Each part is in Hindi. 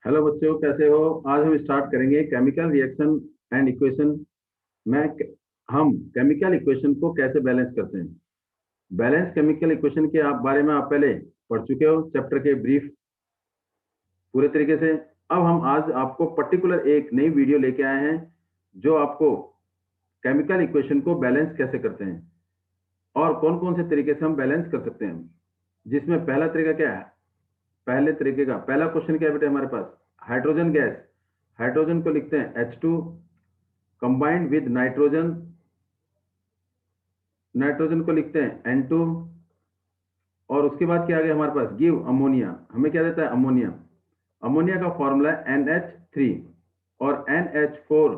हेलो बच्चों, कैसे हो? आज हम स्टार्ट करेंगे केमिकल रिएक्शन एंड इक्वेशन में। हम केमिकल इक्वेशन को कैसे बैलेंस करते हैं। बैलेंस केमिकल इक्वेशन के बारे में आप पहले पढ़ चुके हो चैप्टर के ब्रीफ पूरे तरीके से। अब हम आज आपको पर्टिकुलर एक नई वीडियो लेके आए हैं जो आपको केमिकल इक्वेशन को बैलेंस कैसे करते हैं और कौन कौन से तरीके से हम बैलेंस कर सकते हैं। जिसमें पहला तरीका क्या है? पहले तरीके का पहला क्वेश्चन क्या है बेटे हमारे पास? Hydrogen gas. हाइड्रोजन को लिखते हैं H2 combined with nitrogen. Nitrogen को लिखते हैं N2। और उसके बाद क्या आ गया हमारे पास? Give ammonia. हमें क्या देता है? अमोनिया। अमोनिया का फॉर्मूला है NH3 और NH4।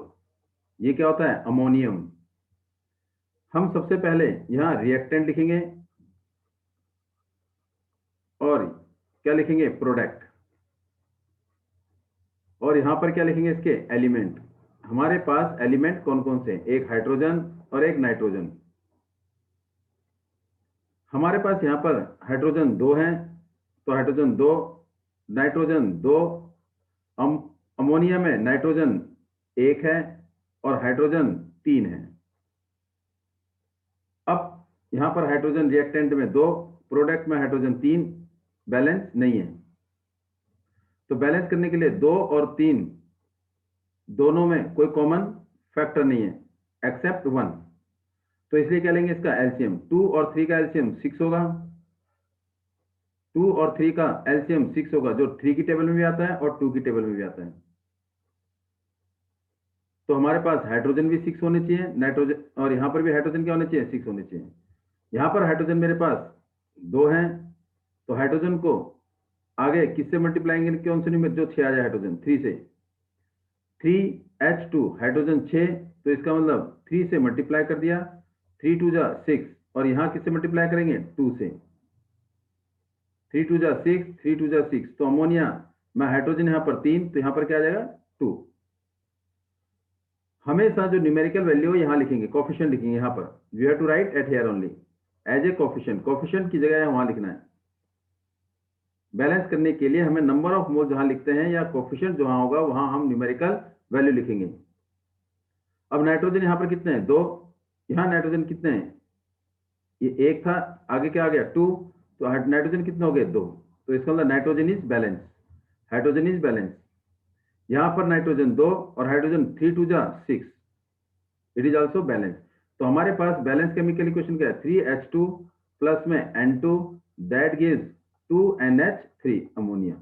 ये क्या होता है? अमोनियम। हम सबसे पहले यहां रिएक्टेंट लिखेंगे और क्या लिखेंगे? प्रोडक्ट। और यहां पर क्या लिखेंगे? इसके एलिमेंट। हमारे पास एलिमेंट कौन कौन से? एक हाइड्रोजन और एक नाइट्रोजन। हमारे पास यहाँ पर हाइड्रोजन 2 हैं, तो हाइड्रोजन 2, नाइट्रोजन 2। अमोनिया में नाइट्रोजन 1 है और हाइड्रोजन 3 है। अब यहाँ पर हाइड्रोजन रिएक्टेंट में 2, प्रोडक्ट में हाइड्रोजन 3, बैलेंस नहीं है। तो बैलेंस करने के लिए 2 और 3 दोनों में कोई कॉमन फैक्टर नहीं है एक्सेप्ट 1। तो इसलिए क्या लेंगे? इसका एलसीएम। 2 और 3 का एलसीएम 6 होगा। 2 और 3 का एलसीएम 6 होगा, जो 3 की टेबल में भी आता है और 2 की टेबल में भी आता है। तो हमारे पास हाइड्रोजन भी 6 होने चाहिए, नाइट्रोजन, और यहां पर भी हाइड्रोजन क्या होने चाहिए? 6 होने चाहिए। यहां पर हाइड्रोजन मेरे पास 2 हैं, तो हाइड्रोजन को आगे किससे मल्टीप्लाई करेंगे? कौन से नंबर? जो 6 आ जाए हाइड्रोजन 3 से। 3H2 हाइड्रोजन 6, तो इसका मतलब 3 से मल्टीप्लाई कर दिया। 3 2 जा 6, और यहां किससे मल्टीप्लाई करेंगे? 2 से। 3 2 जा 6, 3 2 जा 6, तो अमोनिया में हाइड्रोजन यहां पर 3, तो यहां पर क्या आ जाएगा? 2। हमेशा जो न्यूमेरिकल वैल्यू है यहां लिखेंगे, कोफिशिएंट लिखेंगे यहां पर। You have to write at here only as a coefficient. Coefficient की जगह वहां लिखना है। बैलेंस करने के लिए हमें नंबर ऑफ मोल जहां लिखते हैं या कोफिशिएंट जहां होगा वहां हम न्यूमेरिकल वैल्यू लिखेंगे। अब नाइट्रोजन यहां पर कितने हैं? 2। यहां नाइट्रोजन कितने हैं? ये 1 था, आगे क्या आ गया? 2। तो नाइट्रोजन कितने हो गए? 2। तो इसका मतलब nitrogen is balance. Hydrogen is balance. यहां पर नाइट्रोजन 2 और हाइड्रोजन 3 2 जा 6, इट इज ऑल्सो बैलेंस। तो हमारे पास बैलेंस केमिकल इक्वेशन क्या है? 3H2 प्लस में N2 that gives 2NH3 ammonia.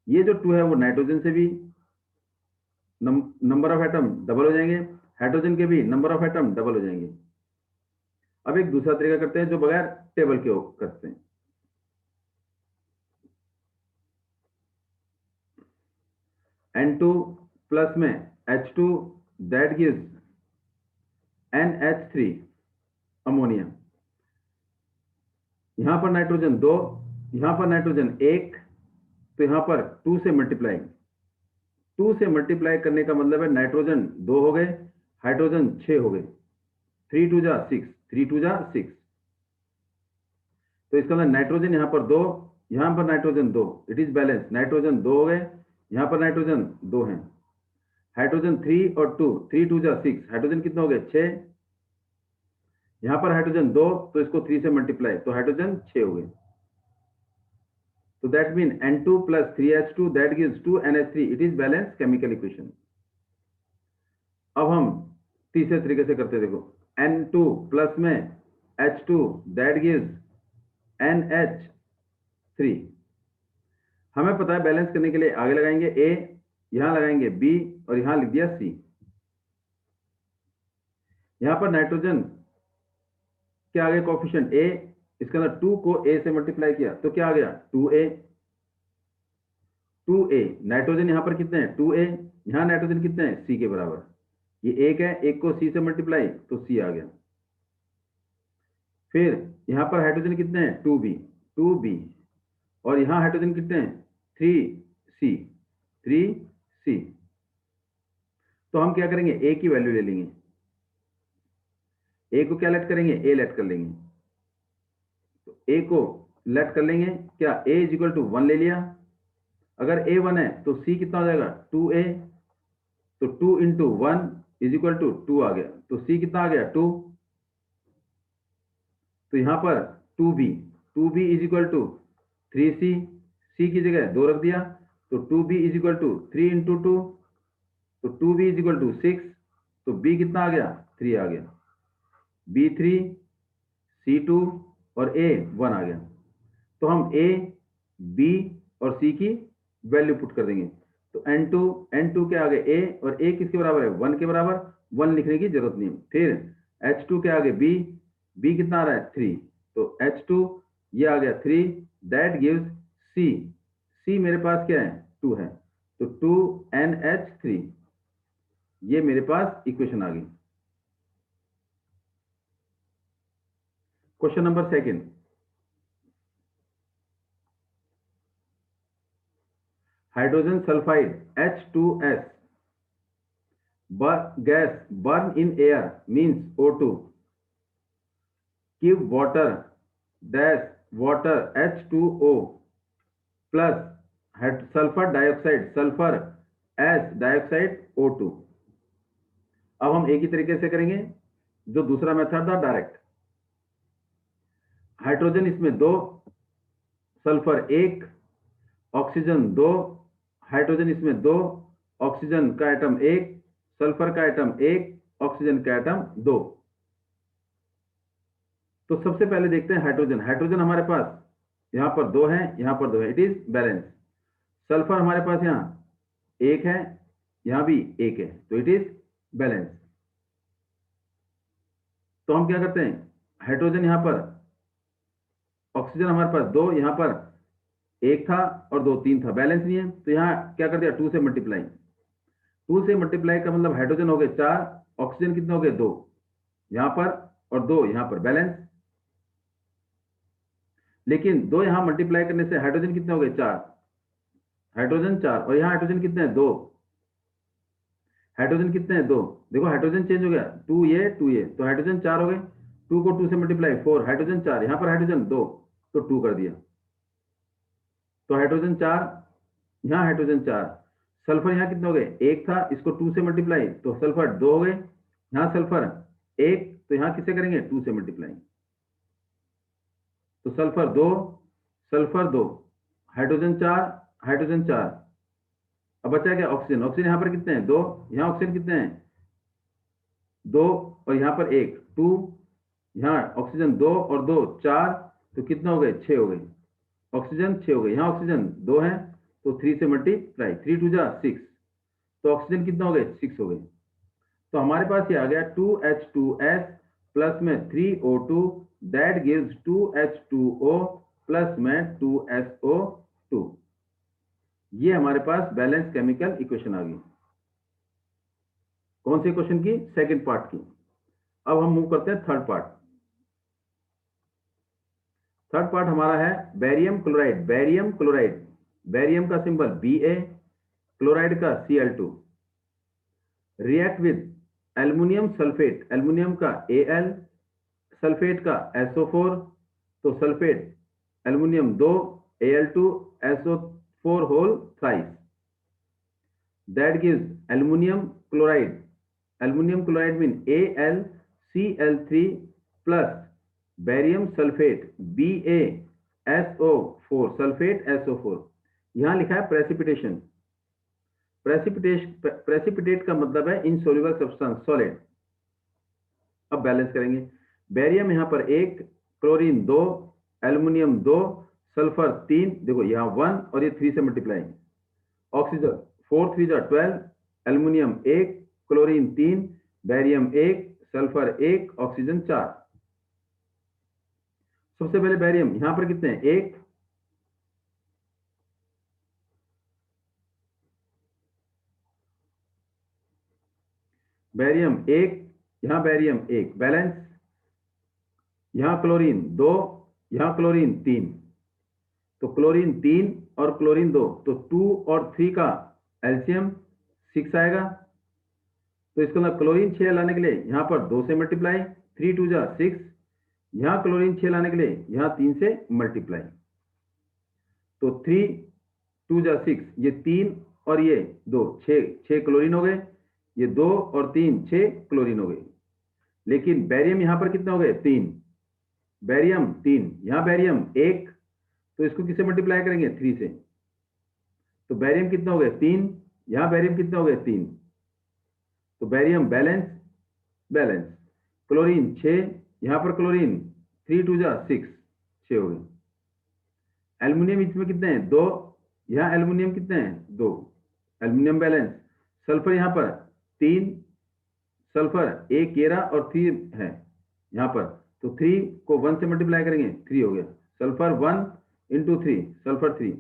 ये जो 2 है वो नाइट्रोजन से भी नंबर ऑफ एटम डबल हो जाएंगे, हाइड्रोजन के भी नंबर ऑफ एटम डबल हो जाएंगे। अब एक दूसरा तरीका करते हैं जो बगैर टेबल के करते हैं। N2 प्लस में H2 that gives NH3 ammonia. यहां पर नाइट्रोजन 2, यहां पर नाइट्रोजन 1, तो यहां पर 2 से मल्टीप्लाई। 2 से मल्टीप्लाई करने का मतलब है नाइट्रोजन 2 हो गए, हाइड्रोजन 6 हो गए। 3 2 जा 6, 3 2 जा 6। तो इसका मतलब नाइट्रोजन यहां पर 2, यहां पर nitrogen 2, it is balance. Nitrogen 2 हो गए, यहां पर नाइट्रोजन 2 हैं। हाइड्रोजन 3 और 2, 3 2 जा 6, हाइड्रोजन कितने हो गए? 6। यहां पर हाइड्रोजन 2, तो इसको 3 से मल्टीप्लाई, तो हाइड्रोजन 6 हो गए। तो that mean N2 plus 3H2 that gives 2NH3, it is balanced chemical equation। अब हम तीसरे तरीके से करते हैं, देखो। N2 प्लस में H2 that gives NH3। हमें पता है बैलेंस करने के लिए आगे लगाएंगे A, यहां लगाएंगे B और यहां लिख दिया C। यहां पर नाइट्रोजन क्या आ गया? कोफिशिएंट A, इसके अंदर 2 को A से मल्टीप्लाई किया तो क्या आ गया? 2A। 2A नाइट्रोजन यहां पर कितने हैं? 2A। यहां नाइट्रोजन कितने हैं? C के बराबर। ये 1 है, 1 को C से मल्टीप्लाई तो C आ गया। फिर यहां पर हाइड्रोजन कितने हैं? 2B। 2B और यहां हाइड्रोजन कितने हैं? 3C। 3C। तो हम क्या करेंगे? A की वैल्यू ले लेंगे। A को क्या लेट करेंगे? A लेट कर लेंगे। तो A को लेट कर लेंगे क्या? A इज इक्वल टू 1 ले लिया। अगर a 1 है तो c कितना हो जाएगा 2a, तो 2 इंटू 1 इज इक्वल टू 2 आ गया, तो c कितना आ गया 2, तो यहां पर 2b is equal to 3c, c की जगह 2 रख दिया, तो 2b is equal to 3 into 2, तो 2b इज इक्वल टू 6, तो b कितना आ गया 3 आ गया, b 3, c 2 और a 1 आ गया। तो हम a, b और c की वैल्यू पुट कर देंगे, तो n2 के आगे a और a किसके बराबर है 1 के बराबर, 1 लिखने की जरूरत नहीं। फिर h2 के आगे b कितना आ रहा है 3, तो h2 ये आ गया 3, दैट गिव्स c मेरे पास क्या है 2 है, तो 2NH3, ये मेरे पास इक्वेशन आ गई। Question number second, hydrogen sulphide H2S gas burn in air means O2, give water dash water H2O plus sulfur dioxide as dioxide O2। अब हम एक ही तरीके से करेंगे जो दूसरा मेथड था डायरेक्ट। हाइड्रोजन इसमें 2, सल्फर 1, ऑक्सीजन 2, हाइड्रोजन इसमें 2, ऑक्सीजन का एटम 1, सल्फर का एटम 1, ऑक्सीजन का एटम 2। तो सबसे पहले देखते हैं हाइड्रोजन हमारे पास यहां पर 2 है, यहां पर 2 है, इट इज बैलेंस। सल्फर हमारे पास यहां 1 है, यहां भी 1 है, तो इट इज बैलेंस। तो हम क्या करते हैं, हाइड्रोजन यहां पर, ऑक्सीजन हमारे पास 2, यहां पर 1 था और 2 3 था, बैलेंस नहीं है, तो यहां क्या कर दिया 2 से मल्टीप्लाई। 2 से मल्टीप्लाई का मतलब हाइड्रोजन हो गए 4, ऑक्सीजन कितने हो गए 2 यहां पर और 2 यहां पर, बैलेंस। लेकिन 2 यहां मल्टीप्लाई करने से हाइड्रोजन कितने हो गए 4, हाइड्रोजन 4, और यहां हाइड्रोजन कितने हैं 2, हाइड्रोजन कितने हैं 2, देखो हाइड्रोजन चेंज हो गया 2 ये 2 ये, तो हाइड्रोजन 4 हो गए, 2 को 2 से मल्टीप्लाई 4, हाइड्रोजन 4, यहां पर हाइड्रोजन 2, तो 2 कर दिया, तो हाइड्रोजन 4, यहां हाइड्रोजन 4, सल्फर यहां कितने हो गए 1 था, इसको 2 से मल्टीप्लाई तो सल्फर 2 हो गए, यहां सल्फर 1, तो यहां किससे करेंगे 2 से मल्टीप्लाई, तो सल्फर 2, हाइड्रोजन 4, अब बचा क्या ऑक्सीजन यहां पर कितने हैं 2, यहां ऑक्सीजन कितने हैं 2 और यहां पर 1 2, यहां ऑक्सीजन 2 और 2 4, तो कितना हो गए 6 हो गए, ऑक्सीजन 6 हो गए, यहां ऑक्सीजन 2 है तो 3 से मल्टीप्लाई, 3 2 जा 6, तो ऑक्सीजन कितना हो गए 6 हो गए। तो हमारे पास ये आ गया 2H2S प्लस में 3O2 that gives 2H2O plus में 2SO2। ये हमारे पास बैलेंस केमिकल इक्वेशन आ गई। कौन से क्वेश्चन की, सेकंड पार्ट की। अब हम मूव करते हैं थर्ड पार्ट। थर्ड पार्ट हमारा है बेरियम क्लोराइड, बेरियम का सिंबल Ba, क्लोराइड का Cl2, react with aluminium sulphate, aluminium का Al, सल्फेट का SO4, तो sulphate aluminium 2 Al2 SO4 whole thrice, that gives aluminium chloride mean AlCl3 plus barium sulphate BaSO4, sulphate SO4। यहां लिखा है प्रेसिपिटेशन, प्रेसिपिटेट का मतलब है इनसोल्यूबल सब्सटेंस, सॉलिड। अब बैलेंस करेंगे, बेरियम यहां पर 1, क्लोरीन 2, एल्युमिनियम 2, सल्फर 3, देखो यहां 1 और ये 3 से मल्टीप्लाई, ऑक्सीजन 4 3 जा 12, aluminium 1, chlorine 3, barium 1, sulphur 1, oxygen 4। सबसे पहले बेरियम यहां पर कितने हैं 1, बेरियम 1, यहां बेरियम 1, बैलेंस, यहां क्लोरीन 2, यहां क्लोरीन 3, तो क्लोरीन 3 और क्लोरीन 2, तो 2 और 3 का एलसीएम 6 आएगा, तो इसको ना क्लोरीन 6 लाने के लिए यहां पर 2 से मल्टीप्लाई, 3 2 जा 6, यहां क्लोरीन 6 लाने के लिए यहां 3 से मल्टीप्लाई, तो 3 2 जा 6, ये 3 और ये 2, 6 क्लोरीन हो गए, ये 2 और 3 6 क्लोरीन हो गए। लेकिन बैरियम यहां पर कितना हो गए? 3, बैरियम 3, यहां बैरियम 1, तो इसको किससे मल्टीप्लाई करेंगे? 3 से। तो बैरियम कितना हो गया? 3, यहां बैरियम कितना हो गया? 3, तो बैरियम बैलेंस, बैलेंस। क्लोरीन 6, यहां पर क्लोरीन 3 2 जा 6, 6 हो गए। एल्युमिनियम इसमें कितने हैं? 2, यहां एल्युमिनियम कितने हैं? 2, एल्युमिनियम बैलेंस। सल्फर यहां पर 3, सल्फर एक ये रहा और 3 है यहां पर, तो 3 को 1 से मल्टीप्लाई करेंगे, 3 हो गया। Sulphur 1 into 3, sulphur 3।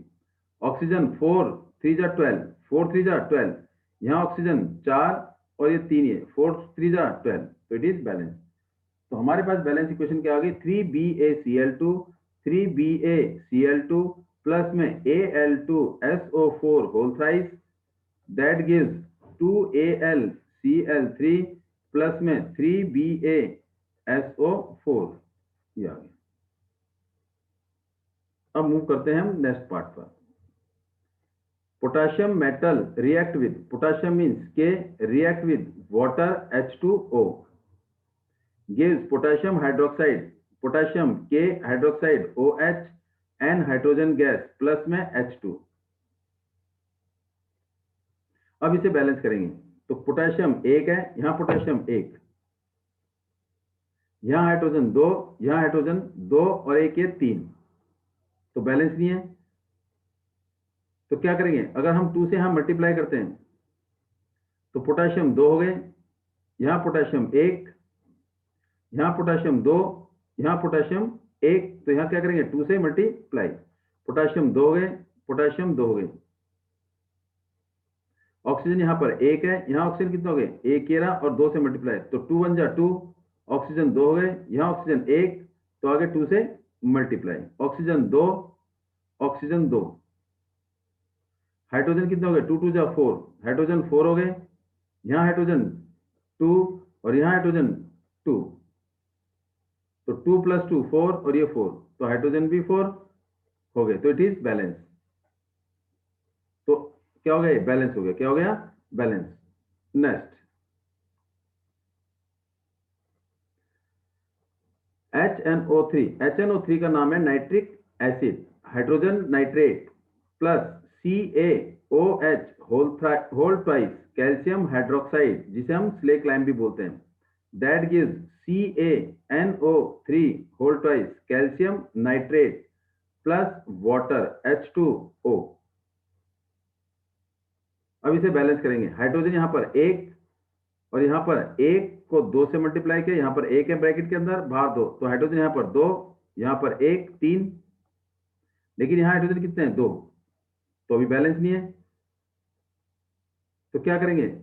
ऑक्सीजन 4 3 जा 12, 4 3 जा 12, यहाँ ऑक्सीजन 4 और ये 3, ये 4 3 जा 12, तो इट इज बैलेंस। तो हमारे पास बैलेंस इक्वेशन क्या आ गई? 3BaCl2, 3BaCl2 प्लस में Al2SO4 whole thrice, that gives 2AlCl3 plus में 3BaSO4, ये आ गया। अब मूव करते हैं हम नेक्स्ट पार्ट पर। Potassium metal react with, potassium means K, react with water H2O, gives potassium hydroxide, potassium के hydroxide OH and hydrogen gas plus में H2। अब इसे बैलेंस करेंगे, तो पोटाशियम 1 है, यहां पोटाशियम 1, यहां हाइड्रोजन 2, यहां हाइड्रोजन 2 और 1 ये 3, तो बैलेंस नहीं है। तो क्या करेंगे? अगर हम 2 से यहां मल्टीप्लाई करते हैं तो पोटाशियम 2 हो गए, यहां पोटाशियम 1, यहां पोटाशियम 2, यहां पोटाशियम 1, तो यहां क्या करेंगे? 2 से मल्टीप्लाई, पोटाशियम 2 हो गए, पोटाशियम 2 हो गए। ऑक्सीजन यहां पर 1 है, यहां ऑक्सीजन कितना हो गए? 1 ये रहा और 2 से मल्टीप्लाई, तो 2 1 जा 2, ऑक्सीजन 2 हो गए, यहां ऑक्सीजन 1, तो आगे 2 से मल्टीप्लाई, ऑक्सीजन 2, ऑक्सीजन 2। हाइड्रोजन कितना हो गया? 2 2 जा 4, हाइड्रोजन 4 हो गए, यहां हाइड्रोजन 2 और यहां हाइड्रोजन 2, तो 2 + 2 4 और ये 4, तो हाइड्रोजन भी 4 हो गए, तो इट इज बैलेंस। तो क्या हो गया? बैलेंस हो गया। क्या हो गया? बैलेंस। नेक्स्ट, HNO3, HNO3 का नाम है nitric acid, hydrogen nitrate plus CaOH whole twice calcium hydroxide, जिसे हम स्लेक लाइम भी बोलते हैं, that gives CaNO3 whole twice calcium nitrate plus water H2O। अब इसे बैलेंस करेंगे, हाइड्रोजन यहां पर 1 और यहां पर 1 को 2 से मल्टीप्लाई किया, यहां पर 1 है ब्रैकेट के अंदर, बाहर 2, तो हाइड्रोजन यहां पर 2, यहां पर 1 3, लेकिन यहां हाइड्रोजन कितने हैं? 2, तो अभी बैलेंस नहीं है। तो क्या करेंगे?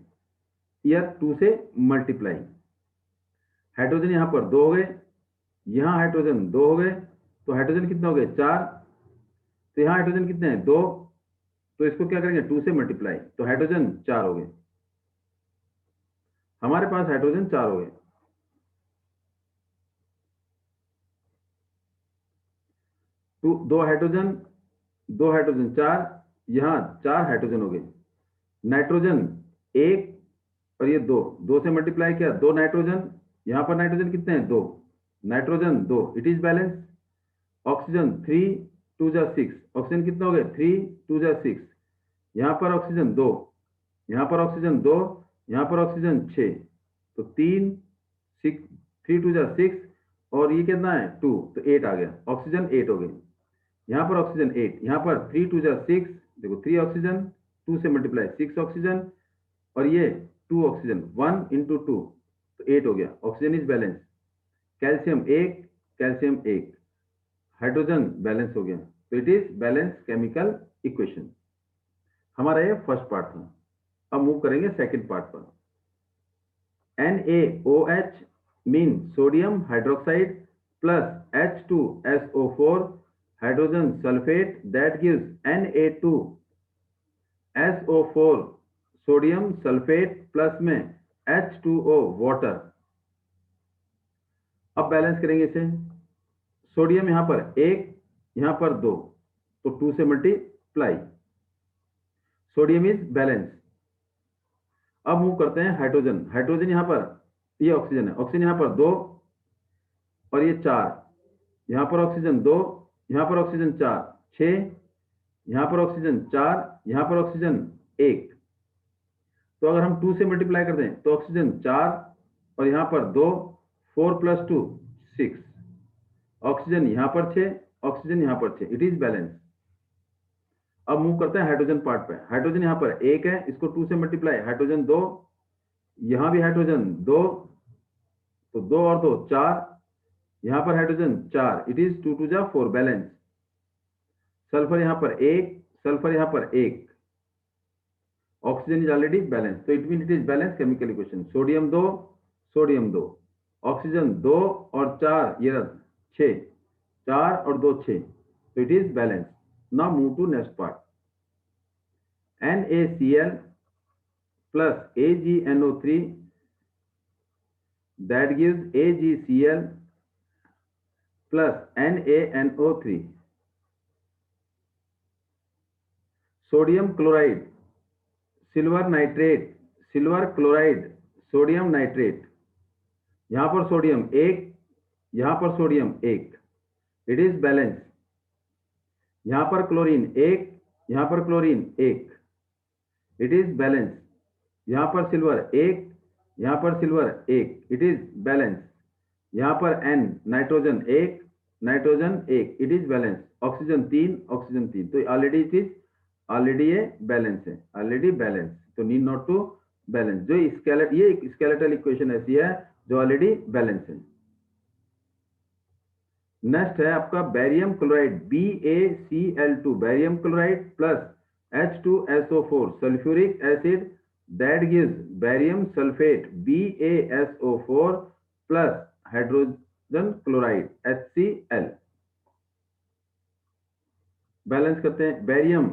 यह 2 से मल्टीप्लाई, हाइड्रोजन यहां पर 2 हो गए, यहां हाइड्रोजन 2 हो गए, तो हाइड्रोजन कितने हो गए? 4, तो यहां हाइड्रोजन कितने हैं? 2, तो इसको क्या करेंगे? 2 से मल्टीप्लाई, तो हाइड्रोजन 4 हो गए, हमारे पास हाइड्रोजन 4 हो गए। दो हाइड्रोजन, 2 हाइड्रोजन 4, यहां 4 हाइड्रोजन हो गए, नाइट्रोजन 1 और ये 2, 2 से मल्टीप्लाई किया, 2 नाइट्रोजन, यहां पर नाइट्रोजन कितने हैं? 2, nitrogen 2, it is balance. Oxygen 3 2 जा 6, ऑक्सीजन कितना हो गया? 3 2 जा 6, यहां पर ऑक्सीजन 2, यहां पर ऑक्सीजन 2, यहां पर ऑक्सीजन 6, तो 3 6 3 2 जा 6 और ये कितना है? 2, तो 8 आ गया, ऑक्सीजन 8 हो गए, यहां पर ऑक्सीजन 8, यहां पर 3 2 जा 6, देखो 3 ऑक्सीजन, 2 से मल्टीप्लाई 6 ऑक्सीजन और ये 2 ऑक्सीजन, 1 इंटू 2, तो 8 हो गया, oxygen is balance. Calcium 1, calcium 1, hydrogen balance हो गया, तो it is balance chemical equation. हमारा ये फर्स्ट पार्ट था। अब मूव करेंगे सेकंड पार्ट पर। NaOH mean sodium hydroxide plus H2SO4 hydrogen sulphate, that gives Na2SO4 sodium sulphate plus में H2O वाटर। अब बैलेंस करेंगे इसे, सोडियम यहां पर 1, यहां पर 2, तो 2 से मल्टीप्लाई, सोडियम इज बैलेंस। अब मूव करते हैं हाइड्रोजन। हाइड्रोजन यहां पर, ये ऑक्सीजन है, ऑक्सीजन यहां पर 2 और ये 4, यहां पर ऑक्सीजन 2, यहां पर ऑक्सीजन 4, 6, यहां पर ऑक्सीजन 4, यहां पर ऑक्सीजन 1। तो अगर हम 2 से मल्टीप्लाई कर दें तो ऑक्सीजन 4 और यहां पर 2, 4 + 2 6, ऑक्सीजन यहां पर 6, ऑक्सीजन यहां पर 6, इट इज बैलेंस। अब मूव करते हैं हाइड्रोजन पार्ट पे। हाइड्रोजन यहां पर 1 है, इसको 2 से मल्टीप्लाई, हाइड्रोजन 2, यहां भी हाइड्रोजन 2, तो 2 और 2 4, यहां पर hydrogen 4, it is 2 × 4 balance. Sulphur यहां पर 1, सल्फर यहां पर 1, ऑक्सीजन इज ऑलरेडी बैलेंस, तो it mean it is balance chemical equation. Sodium 2, sodium 2, oxygen 2 और 4, ये 6, 4 और 2 6, तो it is balance. Now move to next part. NaCl plus AgNO3, that gives AgCl plus NaNO3. Sodium chloride, silver nitrate, silver chloride, sodium nitrate, यहां पर सोडियम 1, यहां पर सोडियम 1, इट इज बैलेंस। यहां पर क्लोरीन 1, यहां पर क्लोरीन 1, इट इज बैलेंस। यहां पर सिल्वर 1, यहां पर सिल्वर 1, इट इज बैलेंस। यहां पर N nitrogen 1, nitrogen 1, it is balance. Oxygen 3, oxygen 3, तो ऑलरेडी इट इज, ऑलरेडी ये बैलेंस है, ऑलरेडी बैलेंस, तो नीड नॉट टू बैलेंस। जो ये स्केलेटल इक्वेशन ऐसी है जो ऑलरेडी बैलेंस है। नेक्स्ट है आपका barium chloride, BaCl2, barium chloride plus H2SO4 sulphuric acid, that gives barium sulphate BaSO4 plus hydrogen chloride HCl। Balance करते हैं। बैरियम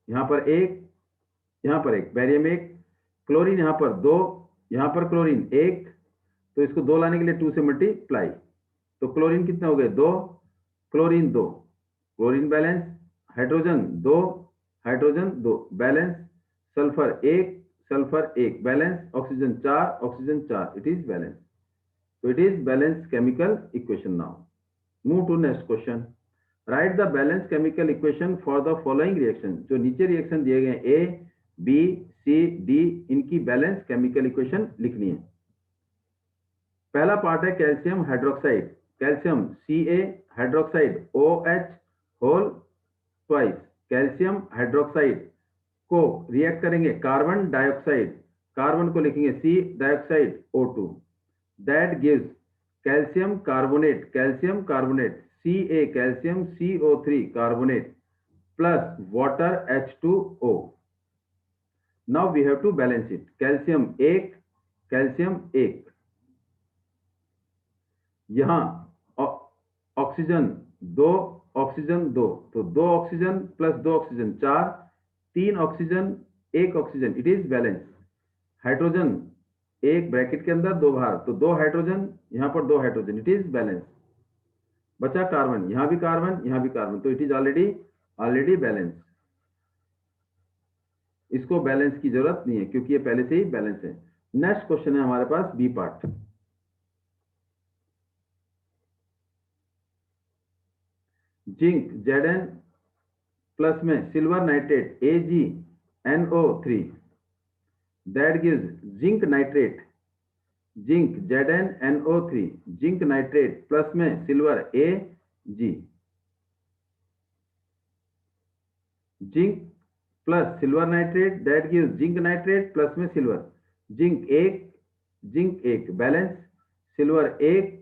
यहां पर 1, यहां पर 1, बैरियम 1, क्लोरीन यहां पर 2, यहां पर क्लोरीन 1, तो इसको 2 लाने के लिए 2 से मल्टीप्लाई, तो क्लोरीन कितने हो गए 2, chlorine 2, chlorine balance, hydrogen 2, hydrogen 2 balance, sulphur 1, sulphur 1 balance, oxygen 4, oxygen 4, it is balance. तो it is balance chemical equation. Now move to next question. Write the balance chemical equation for the following reaction. जो नीचे रिएक्शन दिए गए A, B, C, D, इनकी बैलेंस केमिकल इक्वेशन लिखनी है। पहला पार्ट है calcium hydroxide, calcium Ca hydroxide OH whole twice, calcium hydroxide को रिएक्ट करेंगे कार्बन डाइऑक्साइड, कार्बन को लिखेंगे C dioxide O2, that gives calcium carbonate, calcium carbonate Ca calcium CO3 carbonate plus water H2O। Now we have to balance it. Calcium 1, calcium 1, यहां ऑक्सीजन 2, ऑक्सीजन 2, तो 2 ऑक्सीजन प्लस 2 oxygen 4, 3 oxygen 1 oxygen, it is balance. Hydrogen 1 bracket के अंदर 2 बाहर, तो 2 हाइड्रोजन, यहां पर 2 हाइड्रोजन, इट इज बैलेंस। बचा कार्बन, यहां भी कार्बन, यहां भी कार्बन, तो इट इज ऑलरेडी बैलेंस। इसको बैलेंस की जरूरत नहीं है क्योंकि ये पहले से ही बैलेंस है। नेक्स्ट क्वेश्चन है हमारे पास B part. Zinc Zn plus में silver nitrate AgNO3, that gives zinc nitrate, zinc ZnNO3, zinc nitrate plus में silver Ag, zinc plus silver nitrate, that gives zinc nitrate plus में silver, zinc 1, zinc 1 balance, silver 1,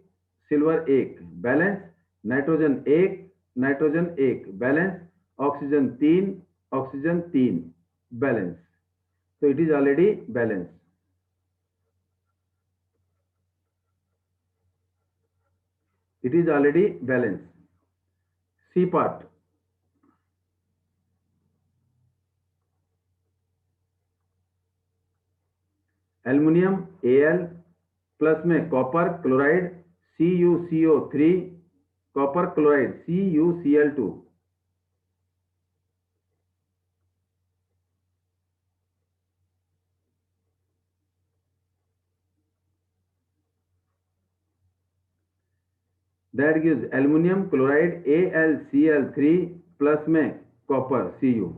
silver 1 balance, nitrogen 1, nitrogen 1 balance, oxygen 3, oxygen 3 balance, तो it is already balance. It is already balance. C part. Aluminium Al plus में copper chloride CuCO3, copper chloride CuCl2, that gives aluminium chloride AlCl3 plus में copper Cu।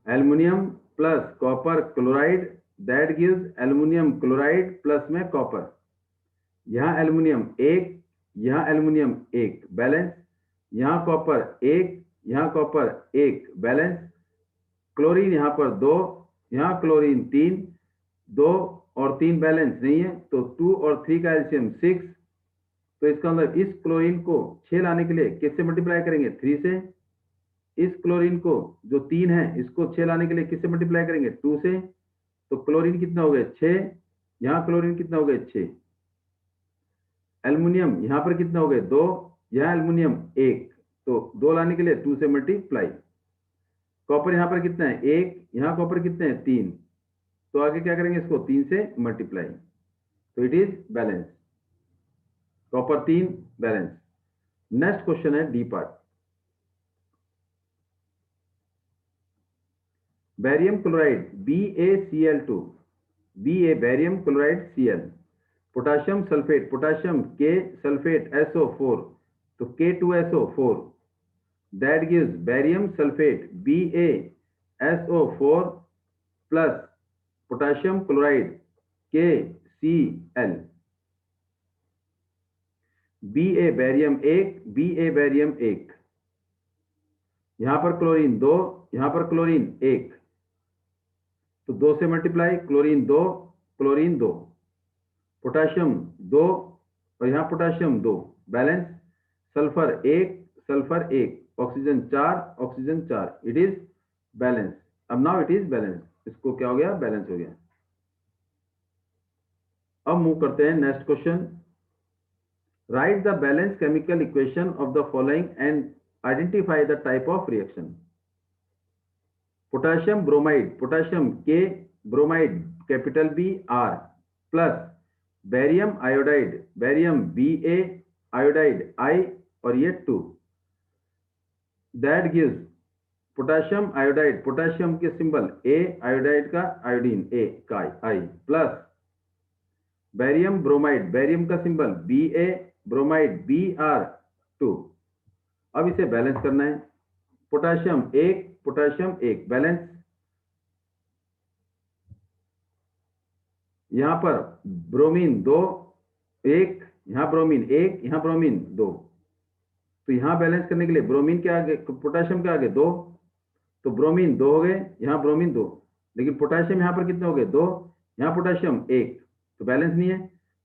Aluminium plus copper chloride that gives aluminium chloride plus में कॉपर। यहाँ एल्युमिनियम 1, यहाँ एल्युमिनियम 1 बैलेंस, यहाँ कॉपर 1, यहाँ कॉपर 1 बैलेंस, क्लोरीन यहाँ पर 2, यहाँ क्लोरीन 3, 2 और 3 बैलेंस नहीं है, तो 2 और 3 का एलसीएम 6। तो इसका मतलब इस क्लोरीन को 6 लाने के लिए किससे मल्टीप्लाई करेंगे? 3 से। इस क्लोरीन को जो 3 है इसको 6 लाने के लिए किससे मल्टीप्लाई करेंगे? 2 से। तो क्लोरीन कितना हो गया? 6। यहाँ क्लोरीन कितना हो गया? 6। एल्युमिनियम यहाँ पर कितना हो गया? 2। यहाँ एल्युमिनियम 1, तो 2 लाने के लिए 2 से मल्टीप्लाई। कॉपर यहाँ पर कितना है? 1। यहाँ कॉपर कितने हैं? 3। तो आगे क्या करेंगे? इसको 3 से मल्टीप्लाई, तो it is balance. Copper 3 balance. Next question है D part. Barium chloride BaCl2, Ba barium chloride Cl, potassium sulphate, potassium K sulphate SO4, तो K2SO4 that gives barium sulphate BaSO4 plus potassium chloride KCl। Ba barium 1, Ba barium 1, यहां पर क्लोरीन 2, यहां पर क्लोरीन 1, तो 2 से मल्टीप्लाई, क्लोरीन 2, क्लोरीन 2, पोटाशियम 2 और यहां potassium 2 balance, sulphur 1, sulphur 1, oxygen 4, oxygen 4, it is balance. अब नाउ इट इज बैलेंस, इसको क्या हो गया? बैलेंस हो गया। अब मूव करते हैं next question. Write the balance chemical equation of the following and identify the type of reaction. Potassium bromide, potassium K, bromide capital B R plus barium iodide, barium Ba iodide I और ये 2 that gives potassium iodide, potassium के सिंबल A, आयोडाइड का आयोडीन A का I plus barium bromide, barium का सिंबल Ba, ब्रोमाइड Br2। अब इसे बैलेंस करना है। पोटाशियम 1, पोटाशियम 1 बैलेंस, यहां पर ब्रोमीन 2, 1, यहां ब्रोमीन 1, यहां ब्रोमीन 2, तो यहां बैलेंस करने के लिए ब्रोमीन के आगे, पोटाशियम के आगे 2, तो ब्रोमीन 2 हो गए, यहां ब्रोमीन 2, लेकिन पोटाशियम यहां पर कितने हो गए? 2, यहां पोटाशियम 1, तो बैलेंस नहीं है,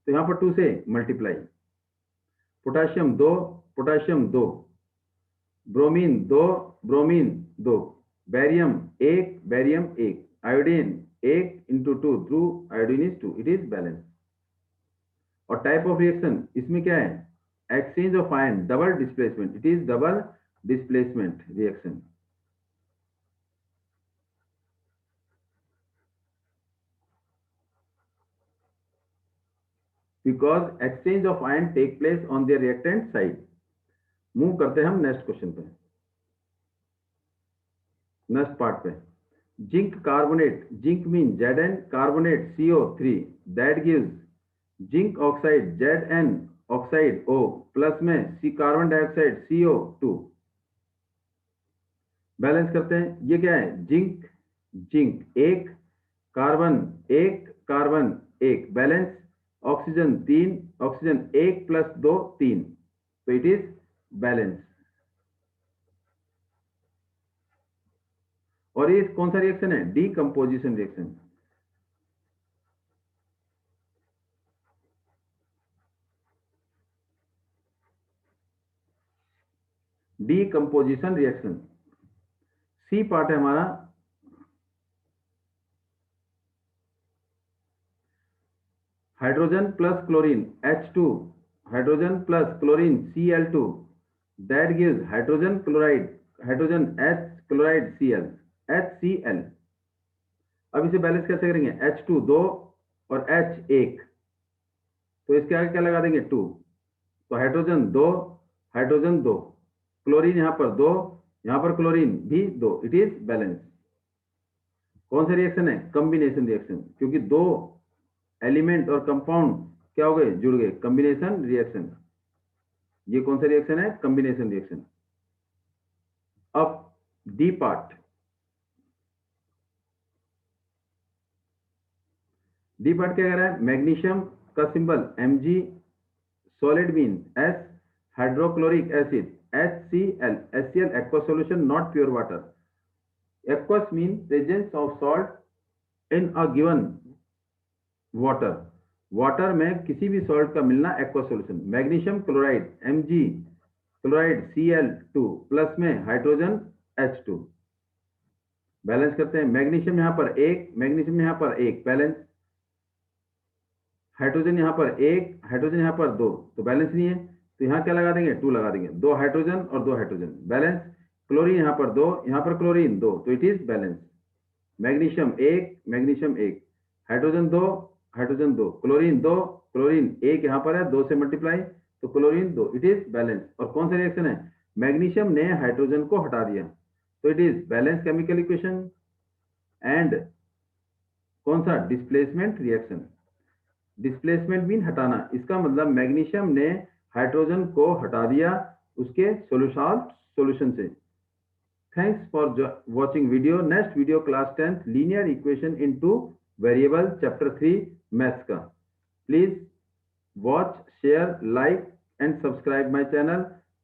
तो यहां पर 2 से multiply, potassium 2, potassium 2, bromine 2, bromine 2, barium 1, barium 1, iodine 1 into 2 through iodine is 2, it is balance. और टाइप ऑफ रिएक्शन इसमें क्या है? Exchange of ion, double displacement, it is double displacement reaction. Because exchange of ion take place on the reactant side. Move करते हैं हम नेक्स्ट क्वेश्चन पे, नेक्स्ट पार्ट पे। Zinc carbonate, zinc mean Zn, carbonate CO3 that gives zinc oxide Zn oxide O plus में सी कार्बन डाइऑक्साइड CO2। बैलेंस करते हैं। ये क्या है? Zinc, zinc 1, carbon 1, carbon 1 balance, oxygen 3, oxygen 1 plus 2 3, तो इट इज बैलेंस। और ये कौन सा रिएक्शन है? Decomposition reaction. Decomposition reaction. C part है हमारा। Hydrogen plus chlorine H2, hydrogen plus chlorine Cl2 that gives hydrogen chloride, hydrogen H chloride Cl, HCl। अब इसे बैलेंस कैसे करेंगे? H2 2 और H 1, तो इसके आगे क्या लगा देंगे? 2, तो हाइड्रोजन 2, हाइड्रोजन 2, क्लोरीन यहां पर 2, यहां पर क्लोरीन भी 2, इट इज बैलेंस। कौन सा रिएक्शन है? कॉम्बिनेशन रिएक्शन, क्योंकि 2 एलिमेंट और कंपाउंड क्या हो गए? जुड़ गए, कॉम्बिनेशन रिएक्शन। ये कौन सा रिएक्शन है? Combination reaction. अब डी पार्ट, डी पार्ट क्या कह रहा है? मैग्नीशियम का symbol Mg, solid mean S, hydrochloric acid HCl, HCl aqueous solution not pure water. Aqueous mean presence of salt in a given water. Water में किसी भी सॉल्ट का मिलना aqueous solution. Magnesium chloride Mg chloride Cl2 plus में हाइड्रोजन H2। बैलेंस करते हैं। मैग्नीशियम यहां पर एक, मैग्नीशियम यहां पर एक, बैलेंस। हाइड्रोजन यहां पर एक, हाइड्रोजन यहां पर दो, तो बैलेंस नहीं है, तो यहां क्या लगा देंगे? 2 लगा देंगे। 2 हाइड्रोजन और 2 हाइड्रोजन, बैलेंस। क्लोरीन यहां पर 2, यहां पर क्लोरीन 2, तो इट इज बैलेंस। मैग्नीशियम एक, मैग्नीशियम एक, हाइड्रोजन 2, हाइड्रोजन 2, क्लोरीन 2, क्लोरीन एक यहां पर है, 2 से मल्टीप्लाई, तो क्लोरीन 2, इट इज बैलेंस। और कौन सा रिएक्शन है? मैग्नीशियम ने हाइड्रोजन को हटा दिया, तो it is balance chemical equation. And कौन सा? Displacement reaction. डिस्प्लेसमेंट मीन हटाना, इसका मतलब मैग्नीशियम ने हाइड्रोजन को हटा दिया उसके सॉल्यूशन से। Thanks for watching video. Next video class 10th linear equation in two variable chapter 3 maths का। Please watch, share, like and subscribe my channel.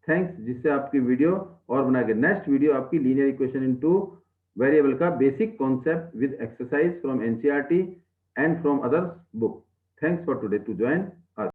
Thanks, जिससे आपकी वीडियो और बना के नेक्स्ट वीडियो आपकी लीनियर इक्वेशन इनटू वेरिएबल का basic concept with exercise from NCERT and from other book. Thanks for today to join.